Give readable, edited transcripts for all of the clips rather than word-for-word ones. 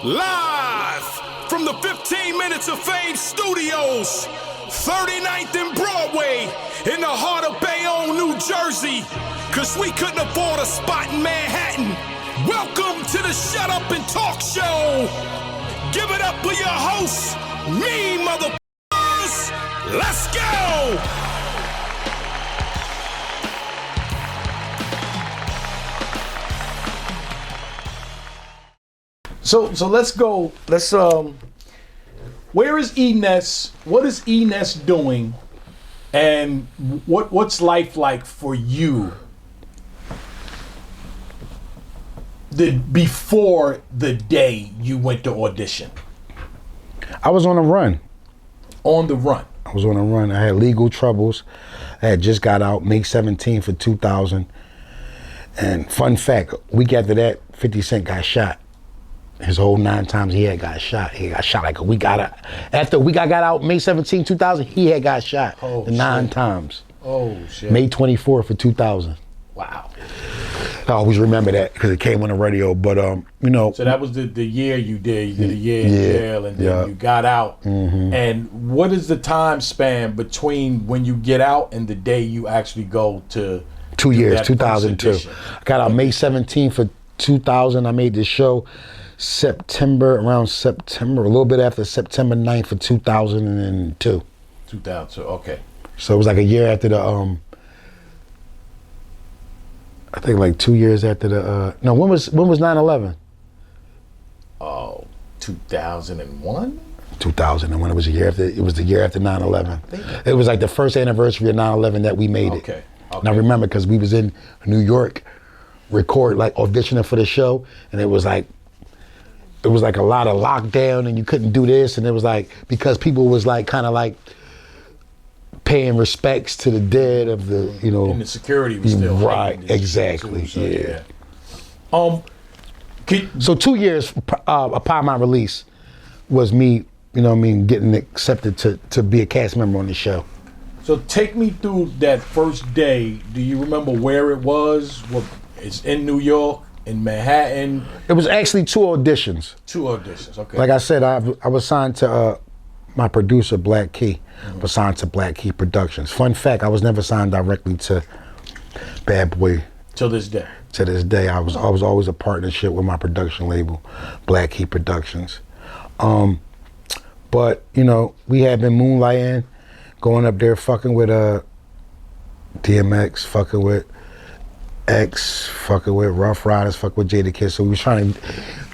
Live from the 15 Minutes of Fame Studios, 39th and Broadway, in the heart of Bayonne, New Jersey, cause we couldn't afford a spot in Manhattan. Welcome to the Shut Up and Talk Show. Give it up for your host, me motherfuckers. Let's go. So let's go. Where is Eness? What is Eness doing? And what's life like for you before the day you went to audition? I was on a run. On the run. I was on a run. I had legal troubles. I had just got out May 17th of 2000. And fun fact, a week after that, 50 Cent got shot. His whole 9 times he had got shot. He got shot like a week out. After a week I got out, May 17, 2000, he had got shot 9 times. Oh, shit. May 24th of 2000. Wow. I always remember that because it came on the radio. But, you know. So that was the year you did. You did a year in jail and then you got out. Mm-hmm. And what is the time span between when you get out and the day you actually go to 2 years, 2002. I got out May 17th of 2000. I made this show around September, a little bit after September 9th of 2002. 2002, okay. So it was like a year after the, I think like 2 years after the, no, when was 9/11? Oh, 2001? 2001, it was the year after 9/11. It was like the first anniversary of 9/11 that we made it. Okay. And I remember because we was in New York, auditioning for the show, and it was like a lot of lockdown and you couldn't do this, and it was like because people was like kind of like paying respects to the dead of the, you know, and the security was still right, exactly, too, so yeah. So 2 years upon my release was me, you know what I mean, getting accepted to be a cast member on the show. So take me through that first day. Do you remember where it was? It's in New York, in Manhattan? It was actually 2 auditions. 2 auditions, okay. Like I said, I was signed to my producer, Black Key. Mm-hmm. Was signed to Black Key Productions. Fun fact, I was never signed directly to Bad Boy. Till this day? To this day, I was always a partnership with my production label, Black Key Productions. But, you know, we had been moonlighting, going up there fucking with DMX, fucking with X, fucking with Rough Riders, fucking with Jada Kiss. So we was trying to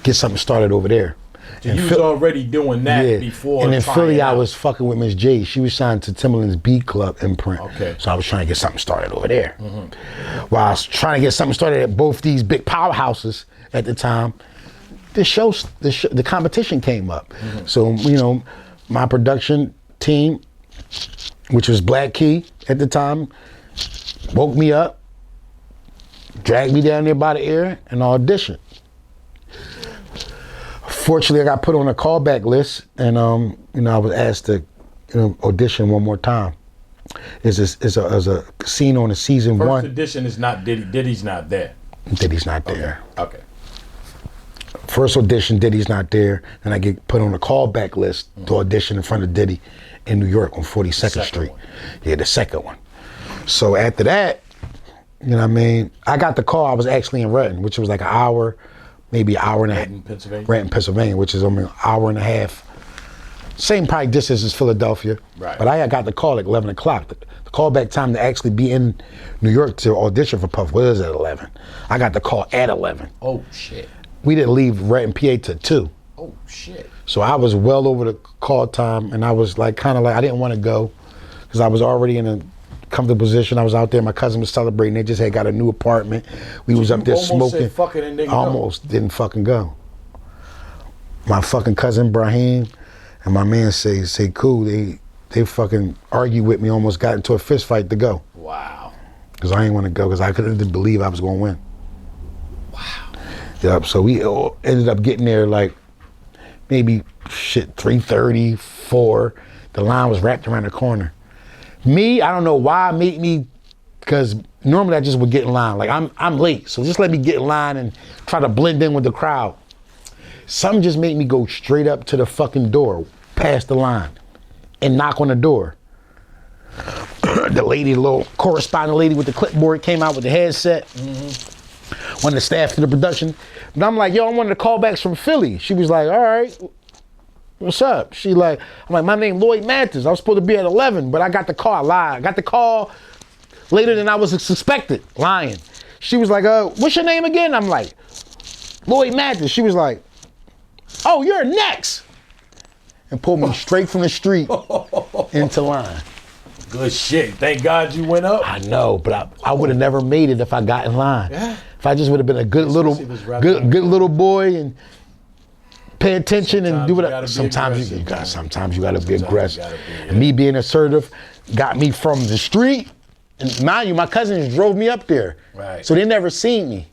get something started over there. So you was already doing that before. And in Philly, I was fucking with Miss J. She was signed to Timberland's Beat Club imprint. Okay. So I was trying to get something started over there. Mm-hmm. While I was trying to get something started at both these big powerhouses at the time, the competition came up. Mm-hmm. So, you know, my production team, which was Black Key at the time, woke me up, dragged me down there by the ear, and auditioned. Fortunately, I got put on a callback list, and you know, I was asked to, you know, audition one more time. It's a scene on the season First 1. First audition is not Diddy. Diddy's not there. Diddy's not there. Okay. First audition, Diddy's not there, and I get put on a callback list to audition in front of Diddy in New York on 42nd Street. Yeah, the second one. So after that, you know what I mean, I got the call. I was actually in Renton, which was like an hour, maybe an hour and a half. Renton, Pennsylvania, which is an hour and a half. Same probably distance as Philadelphia. Right. But I got the call at 11 o'clock. The callback time to actually be in New York to audition for Puff was at 11. I got the call at 11. Oh, shit. We didn't leave Renton, PA till 2. Oh, shit. So I was well over the call time, and I was like, kind of like, I didn't want to go because I was already in a comfortable position. I was out there. My cousin was celebrating. They just had got a new apartment. We was up there smoking. Said fuck it and didn't almost didn't fucking go. My fucking cousin Brahim and my man say cool. They fucking argued with me. Almost got into a fist fight to go. Wow. Because I didn't want to go because I couldn't believe I was going to win. Wow. Yep. So we ended up getting there like maybe 3:30, 4. The line was wrapped around the corner. Me, I don't know why, me, because normally I just would get in line. Like I'm late, so just let me get in line and try to blend in with the crowd. Something just made me go straight up to the fucking door, past the line, and knock on the door. The lady, the little corresponding lady with the clipboard came out with the headset. One of the staff to the production. And I'm like, yo, I'm one of the callbacks from Philly. She was like, all right, what's up? I'm like, my name Lloyd Mathis. I was supposed to be at 11, but I got the call. I lied. I got the call later than I was suspected, lying. She was like, what's your name again? I'm like, Lloyd Mathis. She was like, oh, you're Ness. And pulled me straight from the street into line. Good shit. Thank God you went up. I know, but I would have never made it if I got in line. Yeah. If I just would have been a good little boy and pay attention and do what. Sometimes you gotta be aggressive. And me being assertive got me from the street. And mind you, my cousins drove me up there, right? So they never seen me.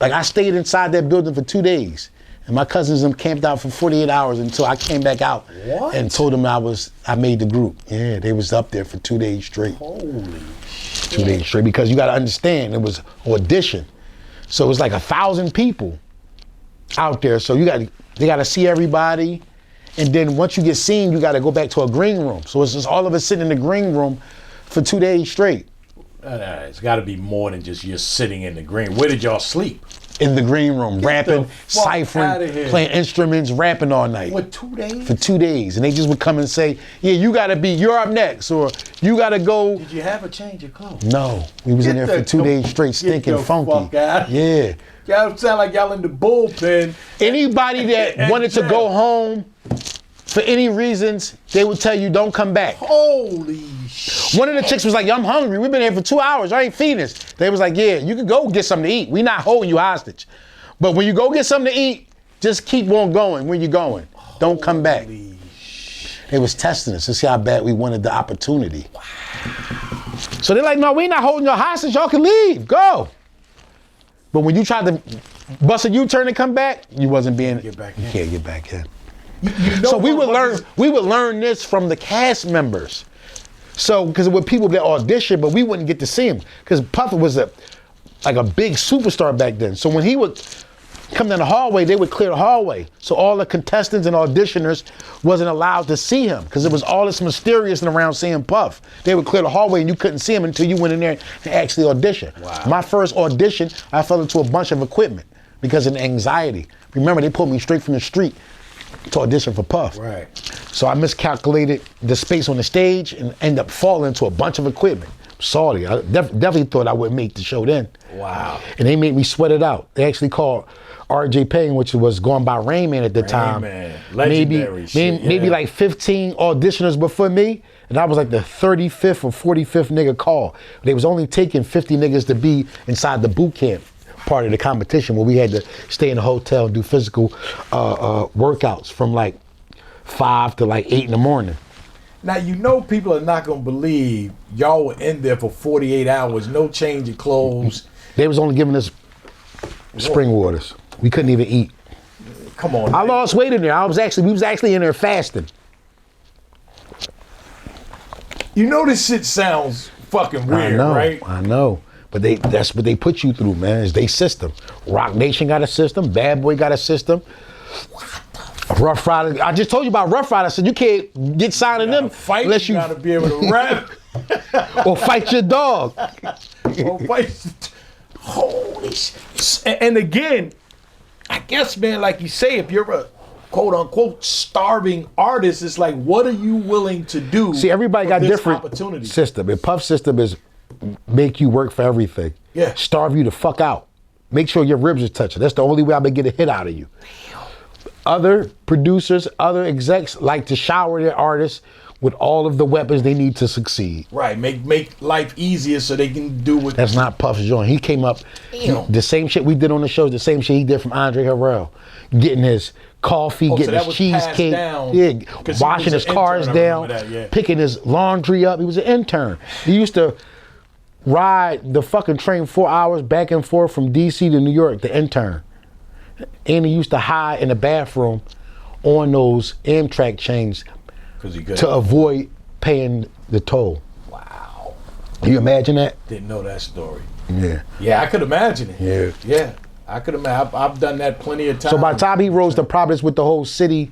Like I stayed inside that building for 2 days. And my cousins camped out for 48 hours until I came back out and told them I made the group. Yeah, they was up there for 2 days straight. Holy shit. 2 days straight, because you gotta understand, it was audition. So it was like 1,000 people out there. So they gotta see everybody. And then once you get seen, you gotta go back to a green room. So it's just all of us sitting in the green room for 2 days straight. It's gotta be more than just you're sitting in the green. Where did y'all sleep? In the green room, rapping, ciphering, playing instruments, rapping all night. What, 2 days? For 2 days. And they just would come and say, yeah, you're up next, or you gotta go. Did you have a change of clothes? No. We was in there for 2 days straight, stinking funky. Yeah. Y'all sound like y'all in the bullpen. Anybody that wanted to go home for any reasons, they would tell you, don't come back. Holy shit. One of the chicks was like, yo, I'm hungry. We've been here for 2 hours. I ain't feeding us. They was like, yeah, you can go get something to eat. We not holding you hostage. But when you go get something to eat, just keep on going where you going. Don't come back. They was testing us to see how bad we wanted the opportunity. Wow. So they're like, no, we not holding your hostage. Y'all can leave. Go. But when you tried to bust a U-turn and come back, you wasn't being. You can't get back in. So we would learn this from the cast members. So, because with people that audition, but we wouldn't get to see him. Because Puff was like a big superstar back then. So when he would come down the hallway, they would clear the hallway. So all the contestants and auditioners wasn't allowed to see him, because it was all this mysteriousness around seeing Puff. They would clear the hallway and you couldn't see him until you went in there and actually auditioned. Wow. My first audition, I fell into a bunch of equipment because of the anxiety. Remember, they pulled me straight from the street to audition for Puff. Right. So I miscalculated the space on the stage and ended up falling into a bunch of equipment. Sorry, I definitely thought I wouldn't make the show then. Wow. And they made me sweat it out. They actually called RJ Payne, which was going by Rayman at the time. Legendary maybe like 15 auditioners before me, and I was like the 35th or 45th nigga call. They was only taking 50 niggas to be inside the boot camp part of the competition, where we had to stay in a hotel and do physical workouts from like 5 to like 8 in the morning. Now, you know people are not going to believe y'all were in there for 48 hours, no change of clothes. They was only giving us spring waters. We couldn't even eat. Come on. I lost weight in there. We was actually in there fasting. You know this shit sounds fucking weird, right? I know. But that's what they put you through, man, is they system. Rock Nation got a system. Bad Boy got a system. Rough Rider. I just told you about Rough Rider. I said you can't get signed in them unless you gotta be able to rap. Or fight your dog. Or fight. Holy shit. And again, I guess, man, like you say, if you're a quote unquote starving artist, it's like, what are you willing to do? See, everybody got different system. And Puff's system is make you work for everything. Yeah. Starve you the fuck out. Make sure your ribs are touching. That's the only way I'm gonna get a hit out of you. Other producers, other execs like to shower their artists with all of the weapons they need to succeed. Right, make life easier so they can do what. That's not Puff's joint. He came up, the same shit we did on the shows, the same shit he did from Andre Harrell. Getting his coffee, getting his cheesecake, washing his cars down, picking his laundry up. He was an intern. He used to ride the fucking train 4 hours back and forth from DC to New York, the intern. And he used to hide in the bathroom on those Amtrak chains to avoid paying the toll. Wow. You imagine that? Didn't know that story. Yeah. Yeah, I could imagine it. Yeah. Yeah. I could imagine. I've done that plenty of times. So by the time he rose to prominence with the whole city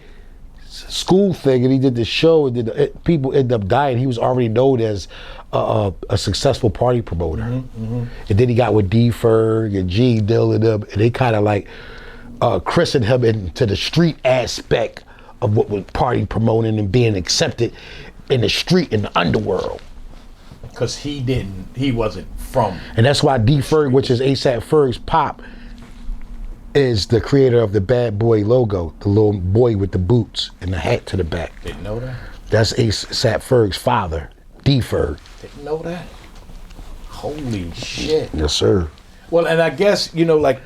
school thing, and he did the show, and people ended up dying. He was already known as a successful party promoter. And then he got with D Ferg and G Dill and them, and they kind of like christened him into the street aspect of what was party promoting and being accepted in the street, in the underworld. Because he wasn't from. And that's why D Ferg, which is ASAP Ferg's pop, is the creator of the Bad Boy logo, the little boy with the boots and the hat to the back. Didn't know that. That's ASAP Ferg's father, D Ferg. Didn't know that. Holy shit. Yes, sir. Well, and I guess, like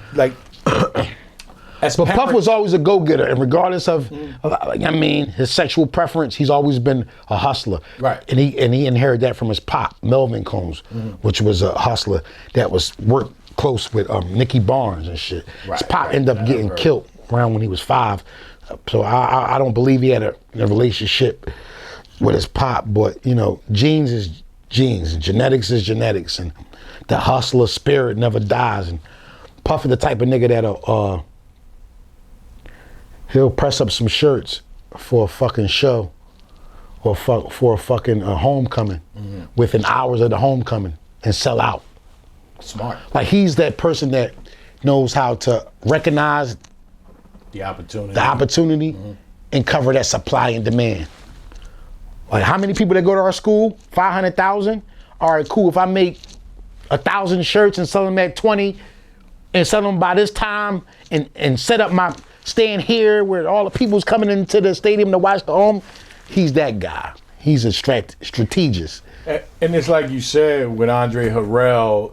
as But Puff was always a go-getter, and regardless of, his sexual preference, he's always been a hustler. Right. And he inherited that from his pop, Melvin Combs, which was a hustler that worked close with Nicky Barnes and shit. His pop ended up getting killed around when he was 5. So I don't believe he had a relationship with his pop, but genes is genes, and genetics is genetics, and the hustler spirit never dies. And Puff is the type of nigga that'll he'll press up some shirts for a fucking show or for a fucking homecoming within hours of the homecoming and sell out. Smart. Like he's that person that knows how to recognize the opportunity and cover that supply and demand. Like how many people that go to our school? 500,000? All right, cool. If I make 1,000 shirts and sell them at 20 and sell them by this time and set up my stand here where all the people's coming into the stadium to watch the home, he's that guy. He's a strategist. And it's like you said with Andre Harrell,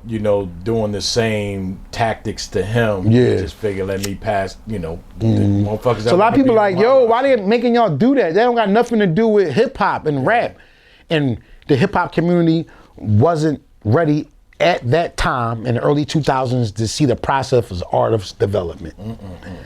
doing the same tactics to him. Yeah. Just figure, let me pass, the motherfuckers. So a lot of people like, yo, why they making y'all do that? They don't got nothing to do with hip hop and rap. And the hip hop community wasn't ready at that time in the early 2000s to see the process of artist development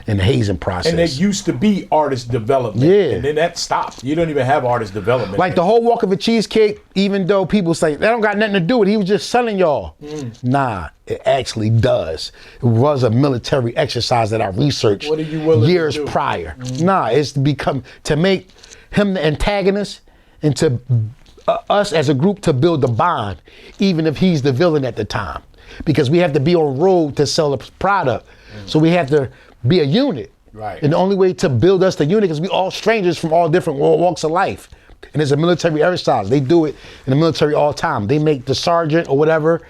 and the hazing process. And it used to be artist development. Yeah. And then that stopped. You don't even have artist development. Like the whole Walk of a Cheesecake, even though people say that don't got nothing to do with it, he was just selling y'all. Nah, it actually does. It was a military exercise that I researched What are you willing years to do? prior. Nah, it's to make him the antagonist and to us as a group to build a bond, even if he's the villain at the time. Because we have to be on road to sell the product. So we have to be a unit. Right. And the only way to build us the unit is we all strangers from all different walks of life. And it's a military exercise. They do it in the military all the time. They make the sergeant or whatever,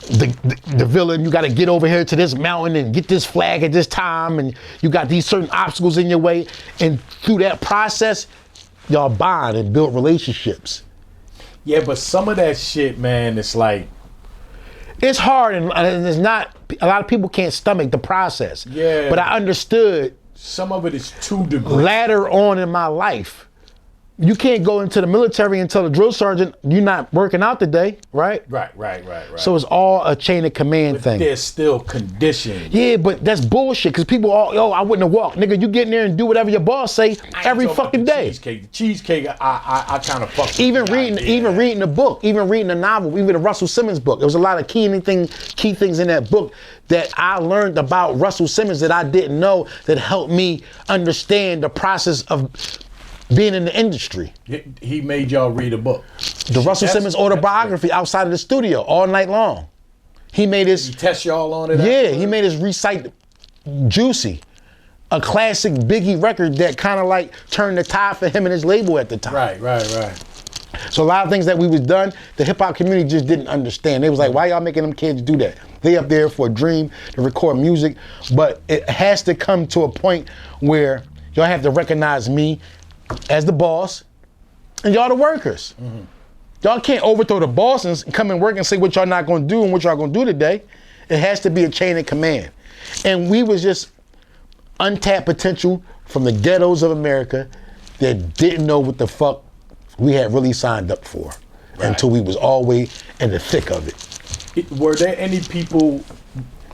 the villain, you got to get over here to this mountain and get this flag at this time, and you got these certain obstacles in your way. And through that process, y'all bond and build relationships. Yeah, but some of that shit, man, it's like, it's hard and it's not, a lot of people can't stomach the process. Yeah. But I understood some of it is too degrading. later on in my life. You can't go into the military and tell the drill sergeant you're not working out today, right? Right. So it's all a chain of command thing. They're still conditioned. Yeah, but that's bullshit, because people I wouldn't have walked. Nigga, you get in there and do whatever your boss say every fucking day. The cheesecake, I kind of fuck with. Even reading the book, even reading the novel, even the Russell Simmons book. There was a lot of key things in that book that I learned about Russell Simmons that I didn't know, that helped me understand the process of being in the industry. He made y'all read a book. The Russell Simmons autobiography outside of the studio all night long. He made his... He test y'all on it? Yeah, he made his recite Juicy, a classic Biggie record that kind of like turned the tide for him and his label at the time. Right. So a lot of things that we was done, the hip hop community just didn't understand. They was like, why y'all making them kids do that? They up there for a dream to record music, but it has to come to a point where y'all have to recognize me as the boss, and y'all the workers. Y'all can't overthrow the boss and come and work and say what y'all not gonna do and what y'all gonna do today. It has to be a chain of command. And we was just untapped potential from the ghettos of America that didn't know what the fuck we had really signed up for until we was all the way in the thick of it. Were there any people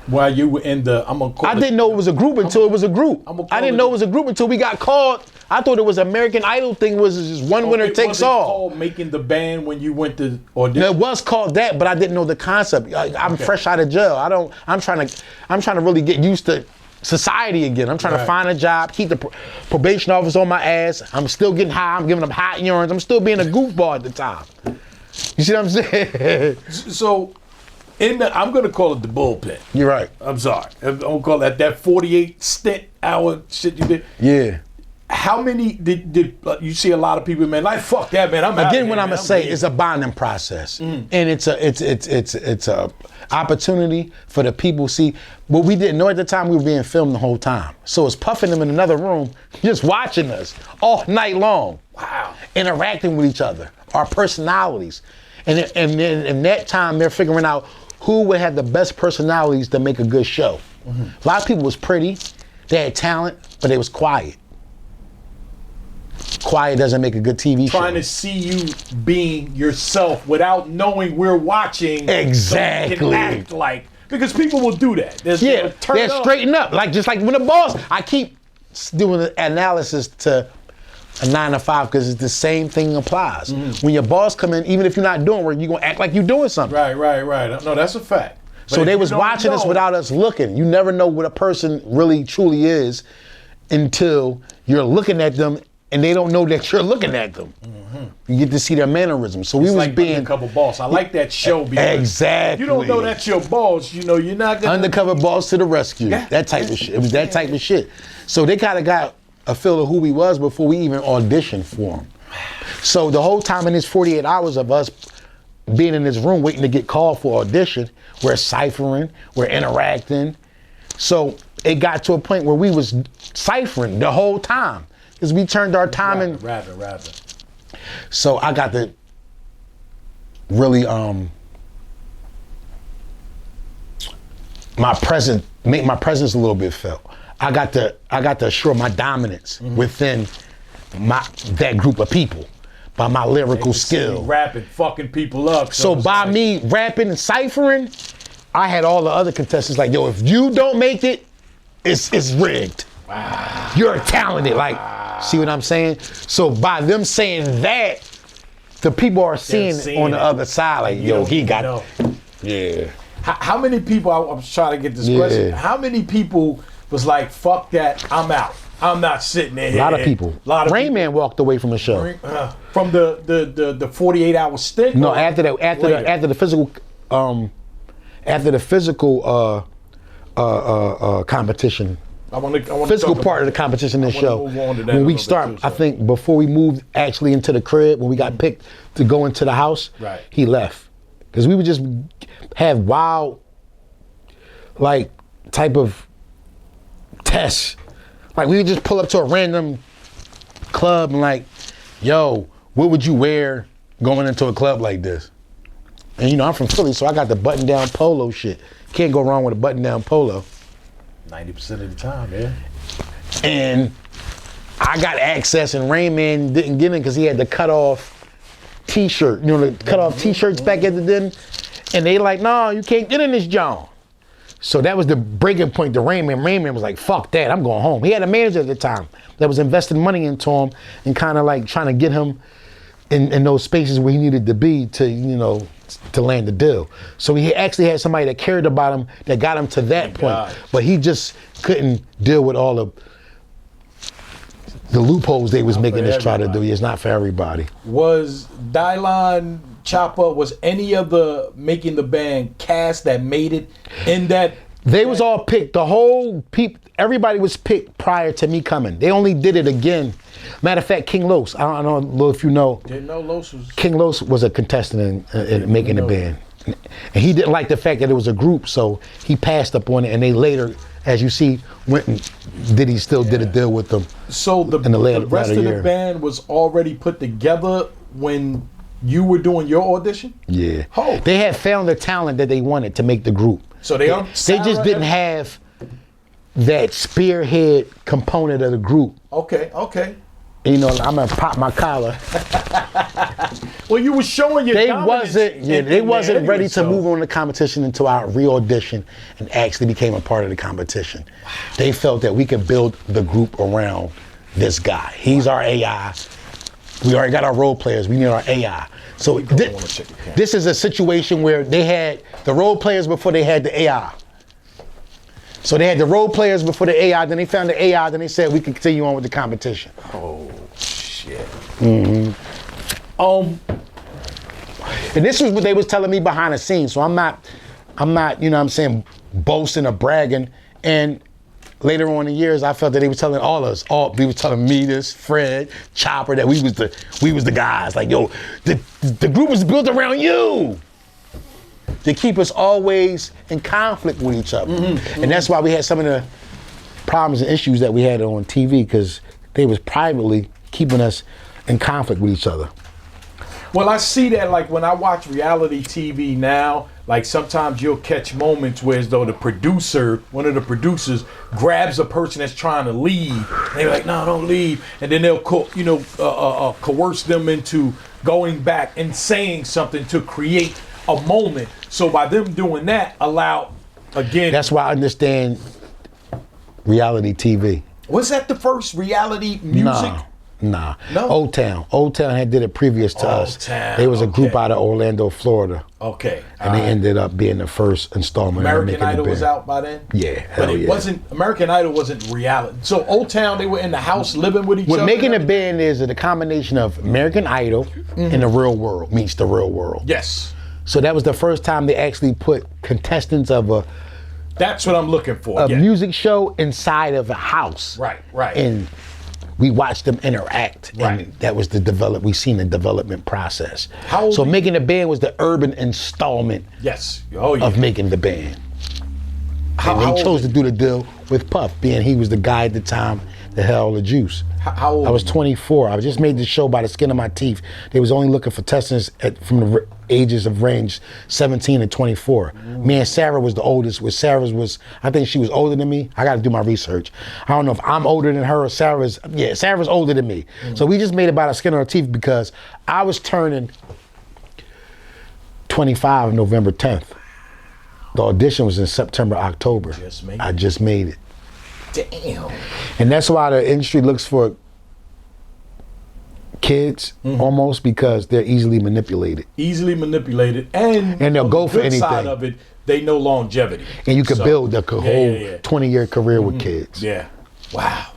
While you were in the, I'm gonna call I didn't know it was a group until it was a group. I didn't know it was a group until we got called. I thought it was American Idol thing was just one winner takes all. Called making the band when you went to audition. It was called that, but I didn't know the concept. I'm fresh out of jail. I'm trying to really get used to society again. I'm trying to find a job, keep the probation officer on my ass. I'm still getting high. I'm giving them hot urines. I'm still being a goofball at the time. You see what I'm saying? So, I'm gonna call it the Bullpit. You're right. I'm sorry. I'm gonna call that 48 stint hour shit you did. Yeah. How many did you see? A lot of people, man, like fuck that, man. I'm out Again, here, what I'm gonna say is a bonding process, and it's a opportunity for the people. See, what we didn't know at the time, we were being filmed the whole time, so it's puffing them in another room, just watching us all night long. Wow. Interacting with each other, our personalities, and then in that time they're figuring out who would have the best personalities to make a good show. A lot of people was pretty, they had talent, but they was quiet. Quiet doesn't make a good TV show. Trying to see you being yourself without knowing we're watching. Exactly. So you can act like, because people will do that. They'll straighten up. Like just like when the boss, I keep doing the analysis to a 9 to 5 because it's the same thing applies. When your boss come in, even if you're not doing work, you're gonna act like you're doing something. Right. No, that's a fact. But so they was watching us without us looking. You never know what a person really truly is until you're looking at them and they don't know that you're looking at them. You get to see their mannerisms. So we was like being Undercover Boss. I like that show because exactly. You don't know that's your boss. You know you're not gonna Undercover Boss to the rescue. Yeah. That type of shit. It was that type of shit. So they kind of got a feel of who we was before we even auditioned for him. So the whole time in this 48 hours of us being in this room waiting to get called for audition, we're ciphering, we're interacting. So it got to a point where we was ciphering the whole time because we turned our time in. Rather. So I got to really make my presence a little bit felt. I got to assure my dominance within that group of people by my lyrical skill. Rapping, fucking people up. So by me rapping and ciphering, I had all the other contestants like, yo, if you don't make it, it's rigged. Wow. You're talented. Like, see what I'm saying? So by them saying that, the people are seeing on the other side, like, yo, he got it. Yeah. How many people, I was trying to get this question, how many people was like, fuck that, I'm out. I'm not sitting there. A lot of people. Rayman walked away from the show. From the 48-hour stint? No, after the physical competition. I want physical part of the competition in this show. When we start, I think before we moved actually into the crib, when we got picked to go into the house, he left. Because we would just have wild, like, type of tests. Like, we would just pull up to a random club and like, yo, what would you wear going into a club like this? And you know, I'm from Philly, so I got the button-down polo shit. Can't go wrong with a button-down polo. 90% of the time, yeah. And I got access and Rayman didn't get in because he had the cut-off t-shirt. You know, the cut-off t-shirts back at the den. And they like, no, you can't get in this John. So that was the breaking point to Rayman. Rayman was like, fuck that, I'm going home. He had a manager at the time that was investing money into him and kind of like trying to get him in those spaces where he needed to be to, you know, to land the deal. So he actually had somebody that cared about him that got him to that point. God. But he just couldn't deal with all of the loopholes they was making us try to do. It's not for everybody. Was Dylon Chopper, was any of the Making the Band cast that made it in that? They was all picked. The whole everybody was picked prior to me coming. They only did it again. Matter of fact, King Los, I don't know if you know. Didn't know Los was. King Los was a contestant in Making the Band. And he didn't like the fact that it was a group, so he passed up on it. And they later, as you see, went and Diddy still did a deal with them. So the rest of the band was already put together when you were doing your audition? Yeah. Oh. They had found the talent that they wanted to make the group. So they just didn't have that spearhead component of the group. Okay. You know, I'm gonna pop my collar. Well, you were showing your dominance they wasn't anyway, ready to so. move on the competition until I re-auditioned and actually became a part of the competition. They felt that we could build the group around this guy. He's our AI. We already got our role players. We need our AI. So this is a situation where they had the role players before they had the AI. So they had the role players before the AI, then they found the AI, then they said we can continue on with the competition. Oh, shit. And this was what they was telling me behind the scenes. So I'm not, you know what I'm saying, boasting or bragging. And later on in years, I felt that they were telling they were telling me this, Fred, Chopper, that we was the guys. Like, yo, the group was built around you. To keep us always in conflict with each other. And that's why we had some of the problems and issues that we had on TV, because they was privately keeping us in conflict with each other. Well, I see that, like, when I watch reality TV now, like, sometimes you'll catch moments where as though one of the producers grabs a person that's trying to leave. They're like, no, don't leave. And then they'll, coerce them into going back and saying something to create a moment. So by them doing that, again. That's why I understand reality TV. Was that the first reality music? Nah. No? Old Town had did it previous to us. Town, They was a group okay. out of Orlando, Florida. Okay. And they ended up being the first installment. American Idol was out by then? Yeah. But American Idol wasn't reality. So Old Town, they were in the house living with each other? What Making the Band is a combination of American Idol and the real world meets the real world. Yes. So that was the first time they actually put contestants of a That's what I'm looking for. music show inside of a house. Right. And we watched them interact. Right. And that was we seen the development process. How old so are you? Making the Band was the urban installment Yes. Oh, yeah. of Making the Band. How And they old chose are to do the deal with Puff, being he was the guy at the time that had all the juice. How old I was are you? 24. I just made the show by the skin of my teeth. They was only looking for contestants from the ages of range 17 and 24. Me and Sarah was the oldest. I think she was older than me. I got to do my research. I don't know if I'm older than her or Sarah's older than me. So we just made it by the skin of our teeth because I was turning 25 on November 10th. The audition was in September, October. I just made it. Damn. And that's why the industry looks for kids almost, because they're easily manipulated. And they'll go for good anything. side of it, they know longevity. And you could build a whole 20-year career with kids. Yeah. Wow.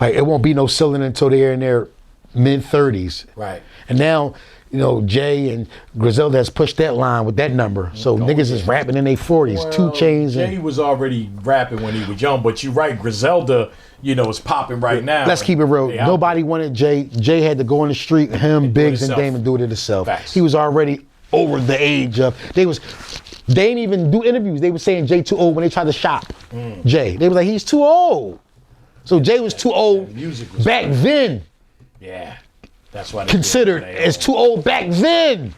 Like, it won't be no ceiling until they're in their mid-30s. Right. And now, you know, Jay and Griselda has pushed that line with that number. So niggas is rapping in their 40s, 2 Chainz. Jay was already rapping when he was young, but you're right, Griselda, is popping right now. Let's keep it real. Nobody wanted Jay. Jay had to go on the street, him, Biggs, and Damon do it himself. Facts. He was already over the age of, they didn't even do interviews. They were saying Jay too old when they tried to shop Jay. They were like, he's too old. So Jay was too old back then. Yeah. That's why they Considered as too old back then.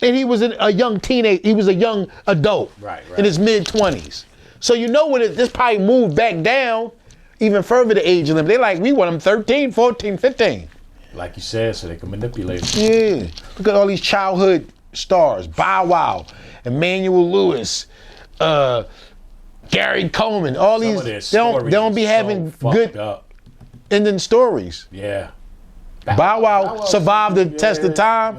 And he was a young teenage, he was a young adult in his mid-20s. So this probably moved back down even further the age limit. They like, we want them 13, 14, 15. Like you said, so they can manipulate it. Yeah. Look at all these childhood stars. Bow Wow, Emmanuel Lewis, Gary Coleman, all these, they don't be having good ending stories. Yeah. Bow Wow survived the test of time,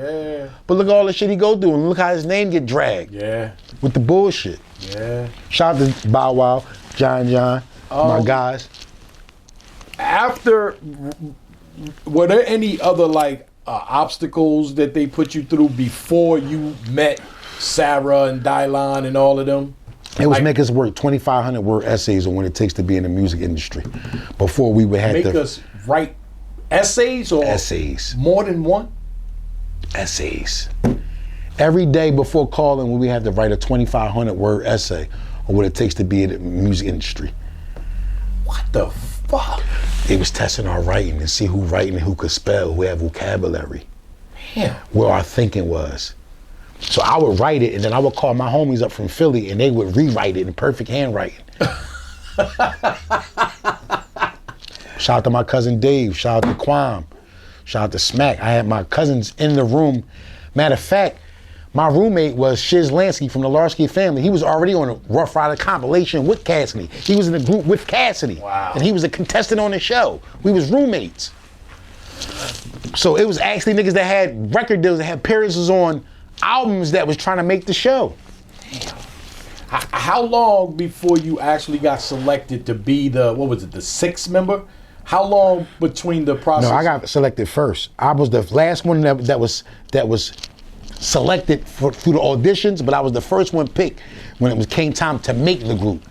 but look at all the shit he go through, and look how his name get dragged. Yeah. With the bullshit. Yeah. Shout out to Bow Wow, John, my guys. Were there any other obstacles that they put you through before you met Sarah and Dylon and all of them? It was make us work 2,500 word essays on what it takes to be in the music industry before we would have make us write essays or essays. More than one? Essays. Every day before calling, we had to write a 2,500 word essay on what it takes to be in the music industry. What the fuck? It was testing our writing and see who writing and who could spell, who had vocabulary. Damn. Where our thinking was. So I would write it, and then I would call my homies up from Philly, and they would rewrite it in perfect handwriting. Shout Shout out to my cousin Dave. Shout out to Quam. Shout out to Smack. I had my cousins in the room. Matter of fact, my roommate was Shiz Lansky from the Larsky family. He was already on a Rough Rider compilation with Cassidy. He was in a group with Cassidy. Wow. And he was a contestant on the show. We was roommates. So it was actually niggas that had record deals that had appearances on albums that was trying to make the show. How long before you actually got selected to be the, what was it, the 6th member? How long between the process? No, I got selected first. I was the last one that was selected through the auditions, but I was the first one picked when it came time to make the group.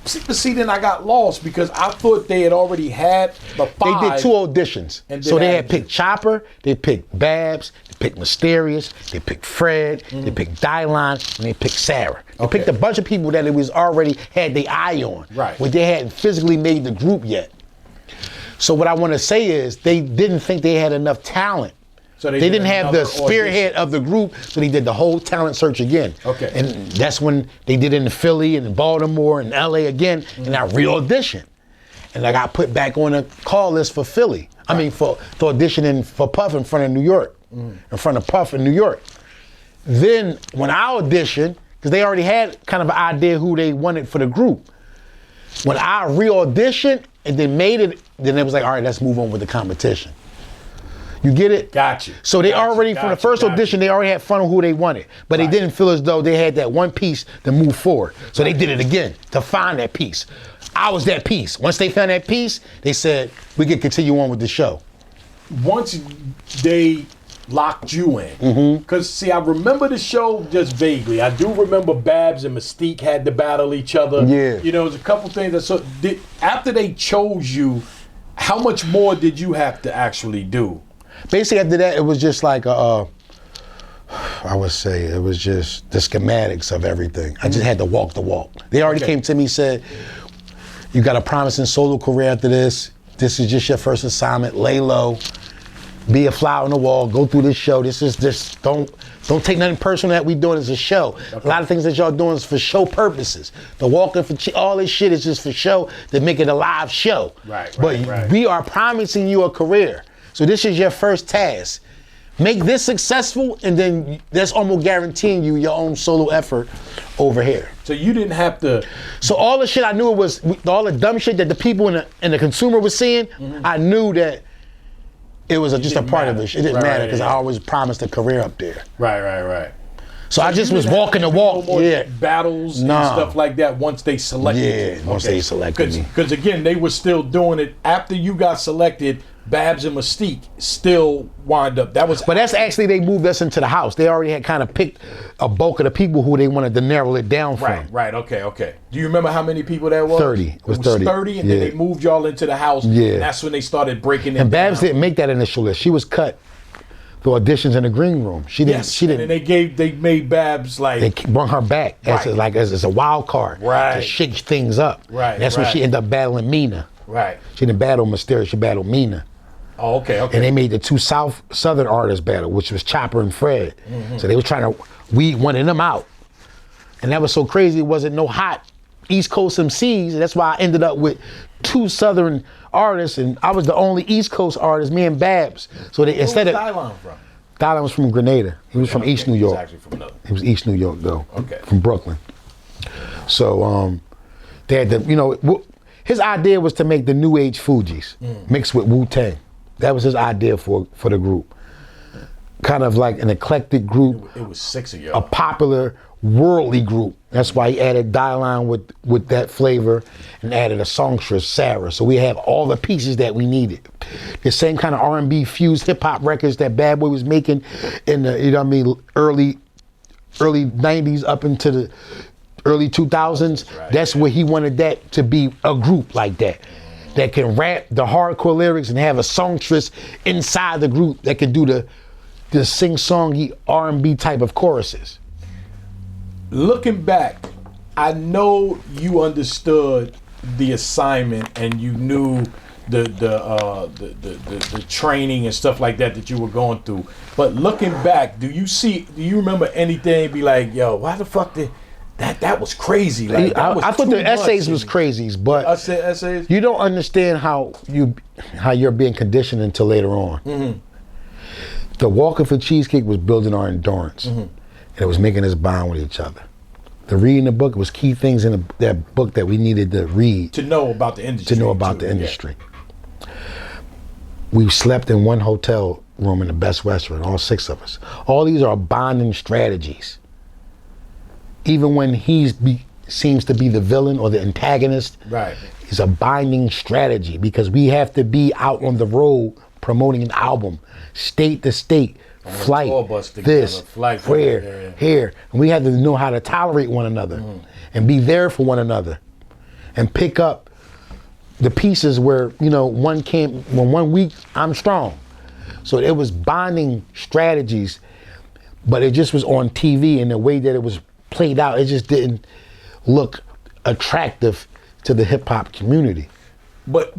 See, then I got lost because I thought they had already had the 5. They did 2 auditions. So they had picked Chopper, they picked Babs, they picked Mysterious, they picked Fred, they picked Dylan, and they picked Sarah. They picked a bunch of people that it was already had their eye on. Right. But they hadn't physically made the group yet. So what I want to say is they didn't think they had enough talent. So they didn't have the spearhead of the group, so they did the whole talent search again. Okay. And that's when they did it in Philly and in Baltimore and LA again, and I re-auditioned. And I got put back on the call list for Philly. I mean, for auditioning for Puff in front of New York, in front of Puff in New York. Then when I auditioned, because they already had kind of an idea who they wanted for the group, when I re-auditioned and then made it, then it was like, all right, let's move on with the competition. You get it? Got you. So they already, from the first audition, they already had fun on who they wanted. But they didn't feel as though they had that one piece to move forward. So they did it again to find that piece. I was that piece. Once they found that piece, they said, we can continue on with the show. Once they locked you in, because see, I remember the show just vaguely. I do remember Babs and Mystique had to battle each other. Yeah. You know, there's a couple things that, so after they chose you, how much more did you have to actually do? Basically, after that, it was just like, I would say, it was just the schematics of everything. I just had to walk the walk. They already came to me and said, you got a promising solo career after this. This is just your first assignment. Lay low. Be a fly on the wall. Go through this show. This is just, don't take nothing personal that we doing as a show. A lot of things that y'all doing is for show purposes. The walking for all this shit is just for show to make it a live show. Right. We are promising you a career. So this is your first task. Make this successful, and then that's almost guaranteeing you your own solo effort over here. So you didn't have to. So all the shit I knew was all the dumb shit that the people and the consumer was seeing. I knew that it was just a part of it. It didn't matter because I always promised a career up there. Right. So I just was walking the walk. Battles and stuff like that once they selected you. Yeah, once they selected me. Because again, they were still doing it after you got selected. Babs and Mystique still wind up. But that's actually, they moved us into the house. They already had kind of picked a bulk of the people who they wanted to narrow it down from. Right. Okay. Do you remember how many people that was? 30. It was 30. 30, and then they moved y'all into the house. Yeah. And that's when they started breaking it And Babs down. didn't make that initial list. She was cut for auditions in the green room. She didn't. Yes. And then they made Babs like. They brought her back as a wild card. Right. To shake things up. Right. And that's when she ended up battling Mina. Right. She didn't battle Mysterious. She battled Mina. Oh, okay. And they made the 2 southern artists battle, which was Chopper and Fred. So they were trying to weed one of them out. And that was so crazy, it wasn't no hot East Coast MCs. That's why I ended up with 2 southern artists, and I was the only East Coast artist, me and Babs. So they instead of Dylan from? Dylan was from Grenada. He was from East New York. He was actually from another. He was East New York though. Okay. From Brooklyn. So they had to, his idea was to make the new age Fugees mixed with Wu-Tang. That was his idea for the group. Kind of like an eclectic group. It was 6 of y'all. A popular worldly group. That's why he added Dylan with that flavor and added a songstress, Sarah. So we have all the pieces that we needed. The same kind of R&B fused hip hop records that Bad Boy was making in the, early 90s up into the early 2000s. Right, that's where he wanted that to be a group like that. That can rap the hardcore lyrics and have a songstress inside the group that can do the sing-songy R&B type of choruses. Looking back, I know you understood the assignment and you knew the training and stuff like that you were going through. But looking back, do you remember anything be like, yo, why the fuck did That was crazy. Like, I thought the essays was crazy, but essays. You don't understand how you're being conditioned until later on. The Walking for Cheesecake was building our endurance, and it was making us bond with each other. The reading the book was key things in that book that we needed to read to know about the industry. We slept in one hotel room in the best restaurant, all 6 of us. All these are bonding strategies. Even when seems to be the villain or the antagonist, right? It's a binding strategy because we have to be out on the road promoting an album, state to state, flight, this, here. And we have to know how to tolerate one another and be there for one another and pick up the pieces where, when 1 week I'm strong. So it was bonding strategies, but it just was on TV, and the way that it was played out, it just didn't look attractive to the hip hop community. But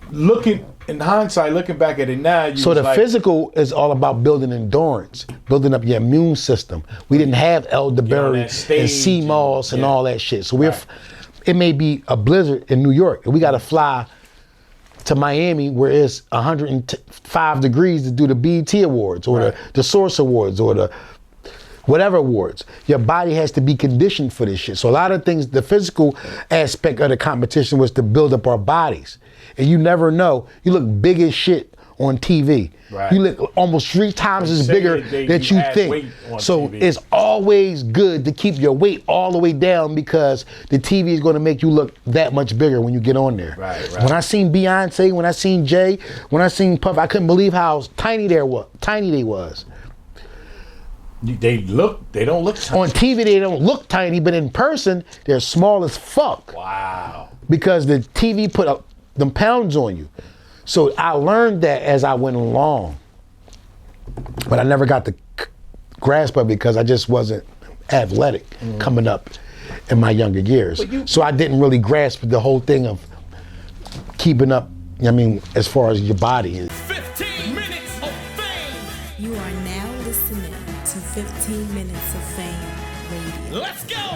in hindsight, looking back at it now, physical is all about building endurance, building up your immune system. We didn't have elderberry and sea moss and all that shit. So it may be a blizzard in New York, and we got to fly to Miami where it's 105 degrees to do the BET Awards or the Source Awards or the whatever awards. Your body has to be conditioned for this shit. So a lot of things, the physical aspect of the competition was to build up our bodies. And you never know, you look big as shit on TV. Right. You look almost 3 times as bigger that you think. So TV. It's always good to keep your weight all the way down because the TV is going to make you look that much bigger when you get on there. Right. When I seen Beyonce, when I seen Jay, when I seen Puff, I couldn't believe how tiny they was. They don't look tiny. On TV, they don't look tiny, but in person, they're small as fuck. Wow. Because the TV put them pounds on you. So I learned that as I went along. But I never got the grasp of it because I just wasn't athletic coming up in my younger years. So I didn't really grasp the whole thing of keeping up, as far as your body is. 15 minutes of fame. You are now listening to 15 Minutes of Fame Radio. Let's go.